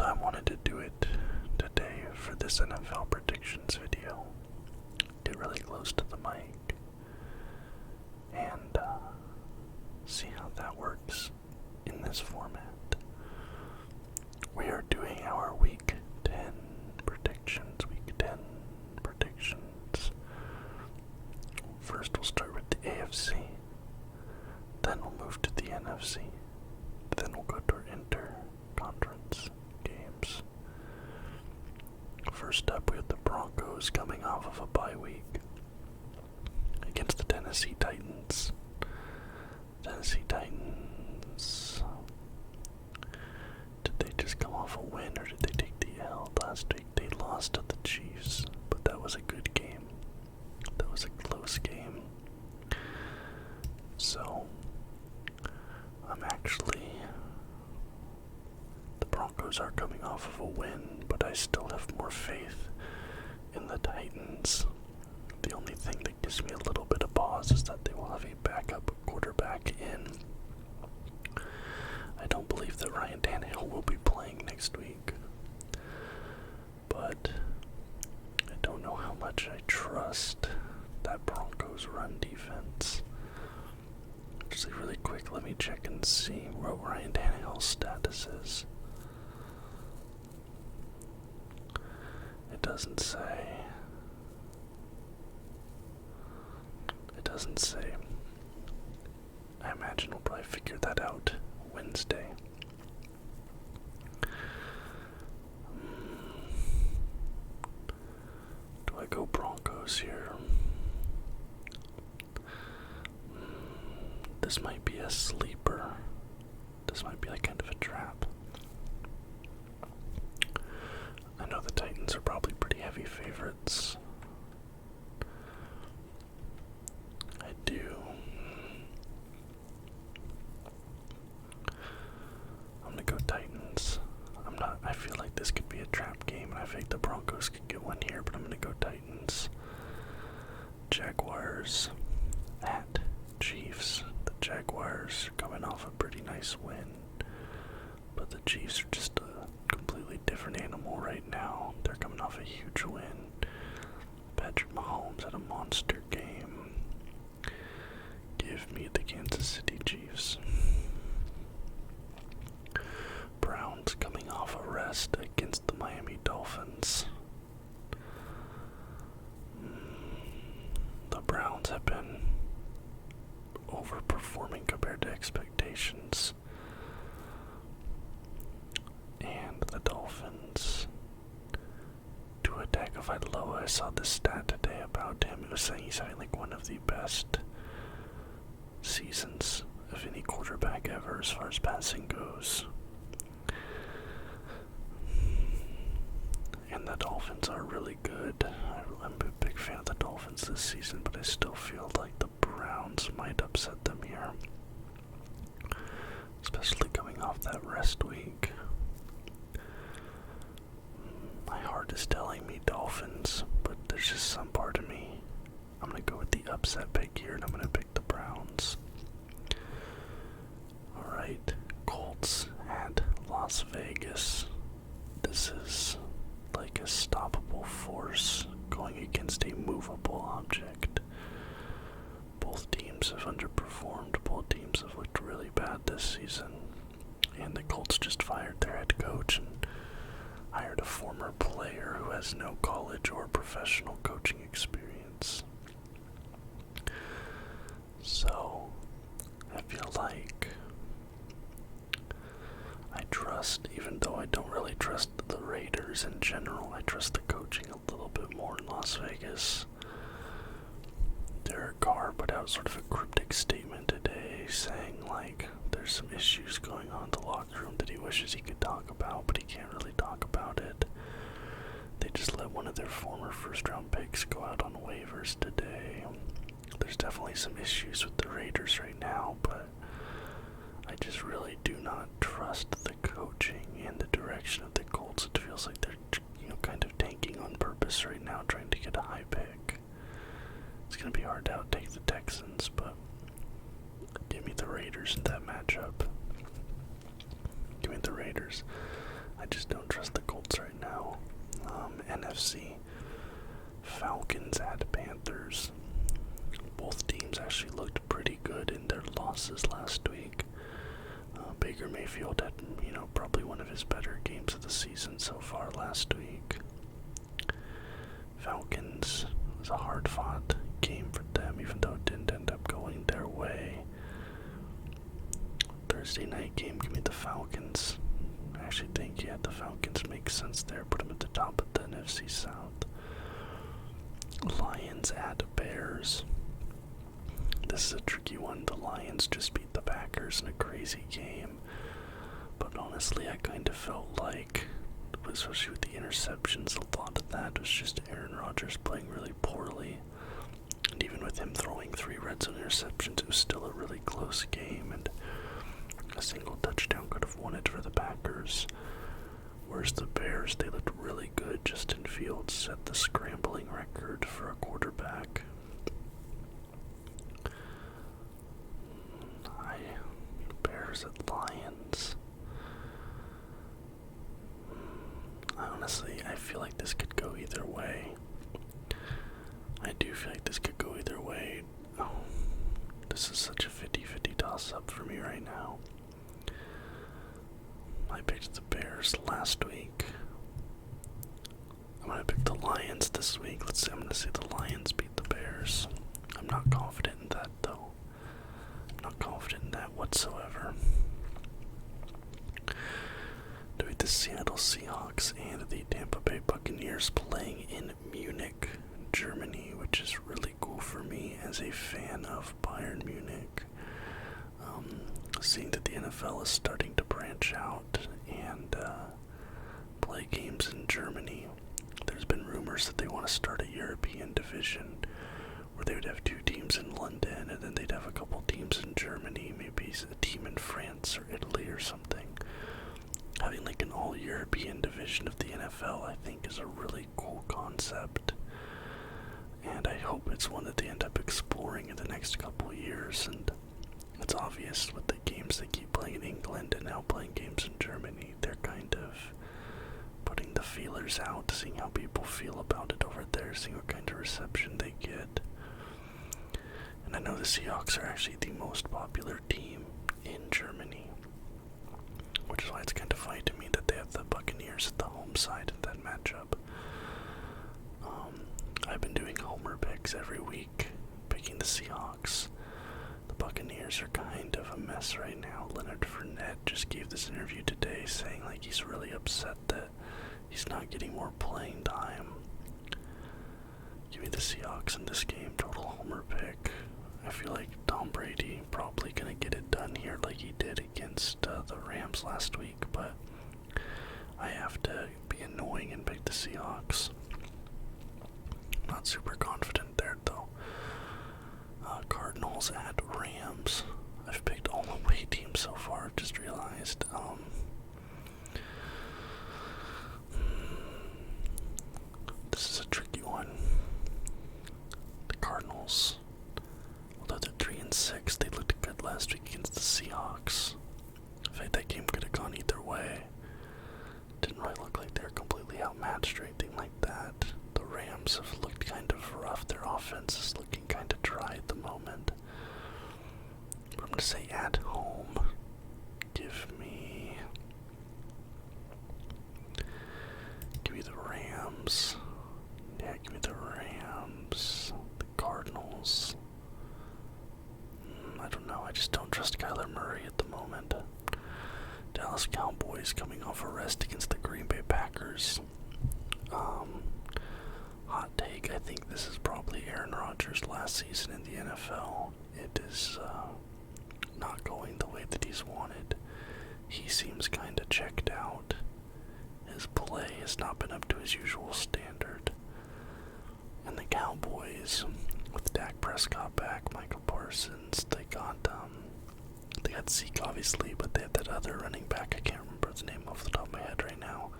So I wanted to do it today for this NFL predictions video. Get really close to the mic and see how that works in this format. We are doing our Week 10 predictions. First we'll start with the AFC, then we'll move to the NFC, then we'll go to our inter-conference games. First up, we have the Broncos coming off of a bye week against the Tennessee Titans. Tennessee Titans, did they just come off a win or did they take the L? Last week they lost to the Chiefs, but that was a good game. That was a close game. So, the Broncos are coming off of a win, but I still have more faith in the Titans. The only thing that gives me a little bit of pause is that they will have a backup quarterback in. I don't believe that Ryan Tannehill will be playing next week, but I don't know how much I trust that Broncos run defense. Actually, really quick, let me check and see what Ryan Tannehill's status is. It doesn't say. I imagine we'll probably figure that out Wednesday. Do I go Broncos here? This might be a sleeper. This might be like kind of a trap. I know the Titans are probably pretty heavy favorites. I do. I'm gonna go Titans. I feel like this could be a trap game, and I think the Broncos could get one here, but I'm gonna go Titans. Jaguars at Chiefs. The Jaguars are coming off a pretty nice win, but the Chiefs are just a completely different animal right now. They're coming off a huge win. Patrick Mahomes had a monster game. Give me the Kansas City Chiefs. Browns coming off a rest against the Miami Dolphins. The Browns have been overperforming compared to expectations. And the Dolphins, Tua Tagovailoa, I saw this stat today about him. It was saying he's having like one of the best seasons of any quarterback ever as far as passing goes. And the Dolphins are really good. I'm a big fan of the Dolphins this season, but I still feel like the Browns might upset them here, especially coming off that rest week. My heart is telling me Dolphins, but there's just some part of me. I'm going to go with the upset pick here, and I'm going to pick the Browns. Alright, Colts at Las Vegas. This is like a stoppable force going against a movable object. Both teams have underperformed. Both teams have looked really bad this season. And the Colts just fired their head coach and hired a former player who has no college or professional coaching experience. So, I feel like I trust, even though I don't really trust the Raiders in general, I trust the coaching a little bit more in Las Vegas. Derek Carr put out sort of a cryptic statement today saying like there's some issues going on in the locker room that he wishes he could talk about, but he can't really talk about it. They just let one of their former first-round picks go out on waivers today. There's definitely some issues with the Raiders right now, but I just really do not trust the coaching and the direction of the Colts. It feels like they're, kind of tanking on purpose right now, trying to get a high pick. It's going to be hard to outtake the Texans, but give me the Raiders in that matchup. Give me the Raiders. I just don't trust the Colts right now. NFC, Falcons at Panthers. Both teams actually looked pretty good in their losses last week. Baker Mayfield had, probably one of his better games of the season so far last week. Falcons was a hard-fought game for them, even though it didn't end up going their way. Thursday night game, give me the Falcons. I actually think, the Falcons make sense there. Put them at the top of the NFC South. Lions at Bears. This is a tricky one. The Lions just beat the Packers in a crazy game. But honestly, I kind of felt like, especially with the interceptions, a lot of that was just Aaron Rodgers playing really poorly. And even with him throwing 3 red zone interceptions, it was still a really close game. And a single touchdown could have won it for the Packers. Whereas the Bears, they looked really good. Justin Fields set the scrambling record for a quarterback. Bears at Lions. Honestly, I feel like this could go either way. I do feel like this could go either way. Oh, this is such a 50-50 toss-up for me right now. I picked the Bears last week. I'm going to pick the Lions this week. Let's see, I'm going to see the Lions beat the Bears. I'm not confident in that, though. I'm not confident in that whatsoever. The Seattle Seahawks and the Tampa Bay Buccaneers playing in Munich, Germany, which is really cool for me as a fan of Bayern Munich. Seeing that the NFL is starting to branch out and play games in Germany, there's been rumors that they want to start a European division where they would have 2 teams in London and then they'd have a couple teams in Germany, maybe a team in France or Italy or something. Having like an all-European division of the NFL, I think, is a really cool concept. And I hope it's one that they end up exploring in the next couple years. And it's obvious with the games they keep playing in England and now playing games in Germany, they're kind of putting the feelers out, seeing how people feel about it over there, seeing what kind of reception they get. And I know the Seahawks are actually the most popular team in Germany, which is why it's kind of funny to me that they have the Buccaneers at the home side in that matchup. I've been doing homer picks every week, picking the Seahawks. The Buccaneers are kind of a mess right now. Leonard Fournette just gave this interview today saying like he's really upset that he's not getting more playing time. Give me the Seahawks in this game, total homer pick. I feel like Tom Brady probably gonna get it done here like he did against the Rams last week, but I have to be annoying and pick the Seahawks. Not super confident there though. Cardinals at Rams. I've picked all the away teams so far, I've just realized. This is a tricky one. The Cardinals, although they're 3-6, they looked good last week against the Seahawks. In fact, that game could have gone either way. Didn't really look like they were completely outmatched or anything like that. The Rams have looked kind of rough. Their offense is looking kind of dry at the moment. But I'm going to say at home. Give me the Rams. Yeah, give me the Rams. The Cardinals. I don't know. I just don't trust Kyler Murray at the moment. Dallas Cowboys coming off a rest against the Green Bay Packers. Hot take, I think this is probably Aaron Rodgers' last season in the NFL. It is not going the way that he's wanted. He seems kind of checked out. His play has not been up to his usual standard. And the Cowboys, with Dak Prescott back, Michael Parsons, they got Zeke obviously, but they had that other running back, I can't remember the name off the top of my head right now.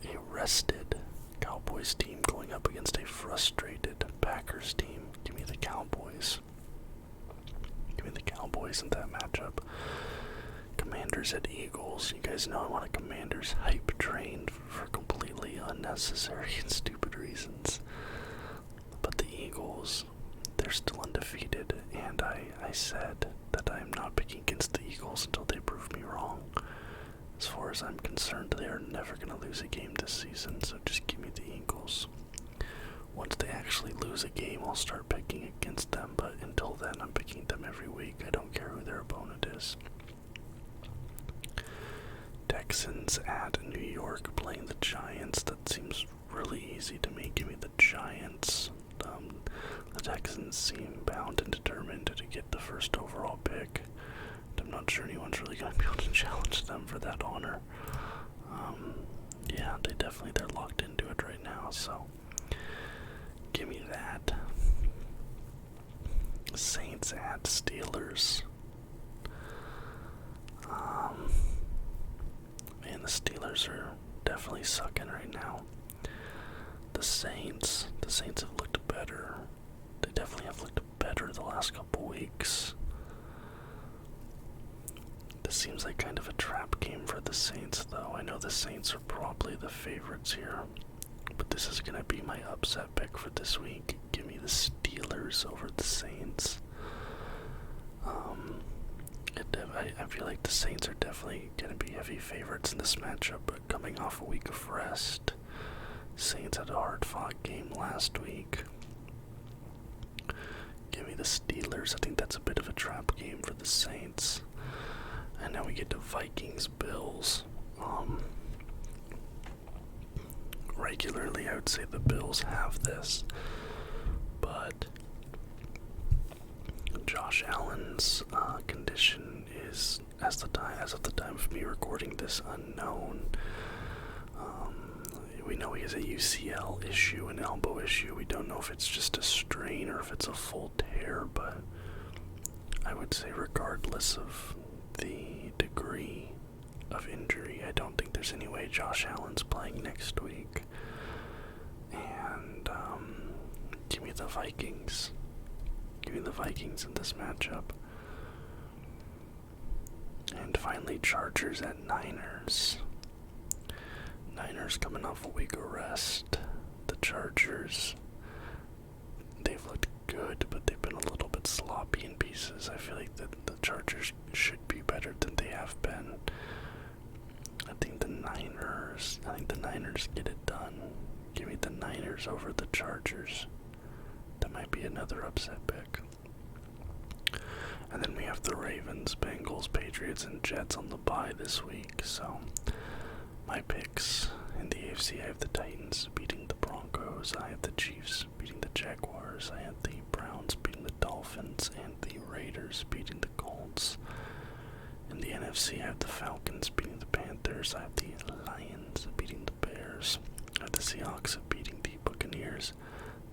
A rested Cowboys team going up against a frustrated Packers team. Give me the Cowboys. Give me the Cowboys in that matchup. Commanders at Eagles. You guys know I'm on a Commanders hype train for completely unnecessary and stupid reasons. But the Eagles, they're still undefeated, and I said that I'm not picking against the Eagles until they prove me wrong. As far as I'm concerned, they are never going to lose a game this season, so just give me the Eagles. Once they actually lose a game, I'll start picking against them, but until then, I'm picking them every week. I don't care who their opponent is. Texans at New York playing the Giants. That seems really easy to me. Give me the Giants. The Texans seem bound and determined to get the first overall pick. I'm not sure anyone's really going to be able to challenge them for that honor. Yeah, they're locked into it right now, so give me that. Saints at Steelers. Man, the Steelers are definitely sucking right now. The Saints have looked better. They definitely have looked better the last couple weeks. This seems like kind of a trap game for the Saints, though. I know the Saints are probably the favorites here, but this is going to be my upset pick for this week. Give me the Steelers over the Saints. I feel like the Saints are definitely going to be heavy favorites in this matchup, but coming off a week of rest. Saints had a hard-fought game last week. Give me the Steelers. I think that's a bit of a trap game for the Saints. And now we get to Vikings-Bills. Regularly, I would say the Bills have this, but Josh Allen's condition is, as of the time of me recording this, unknown. We know he has a UCL issue, an elbow issue. We don't know if it's just a strain or if it's a full tear, but I would say regardless of the degree of injury, I don't think there's any way Josh Allen's playing next week. And give me the Vikings. Give me the Vikings in this matchup. And finally, Chargers at Niners. Niners coming off a week of rest. The Chargers, they've looked good, but they've been a little bit sloppy in pieces. I feel like the Chargers should be better than they have been. I think the Niners get it done. Give me the Niners over the Chargers. That might be another upset pick. And then we have the Ravens, Bengals, Patriots, and Jets on the bye this week. So my picks in the AFC, I have the Titans beating the Broncos. I have the Chiefs beating the Jaguars. I have the Browns beating the Dolphins, and the Raiders beating the Colts. In the NFC, I have the Falcons beating the Panthers. I have the Lions beating the Bears. I have the Seahawks beating the Buccaneers.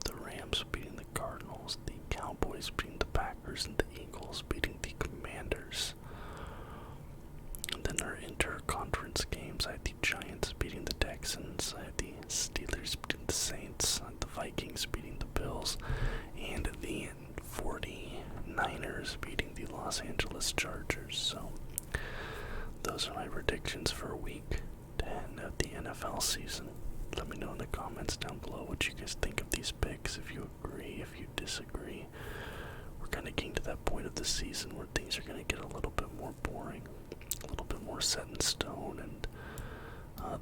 The Rams beating the Cardinals. The Cowboys beating the Packers, and the Eagles beating the Commanders. And then our inter-conference games, I have the Giants beating the Texans. I have the Steelers beating the Saints. I have the Vikings beating the Bills. And the 49ers beating the Los Angeles Chargers. So those are my predictions for week 10 of the NFL season. Let me know in the comments down below what you guys think of these picks, if you agree, if you disagree. We're kind of getting to that point of the season where things are going to get a little bit more boring, a little bit more set in stone, and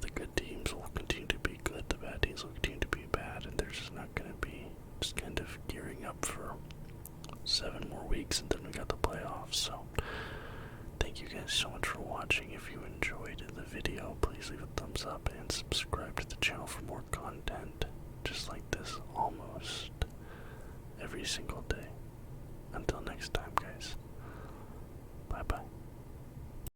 the good teams will continue to be good, the bad teams will continue to be bad, and there's just not going to be just kind of gearing up for 7 more weeks, and then we got the playoffs. So thank you guys so much for watching. If you enjoyed the video, please leave a thumbs up and subscribe to the channel for more content just like this almost every single day.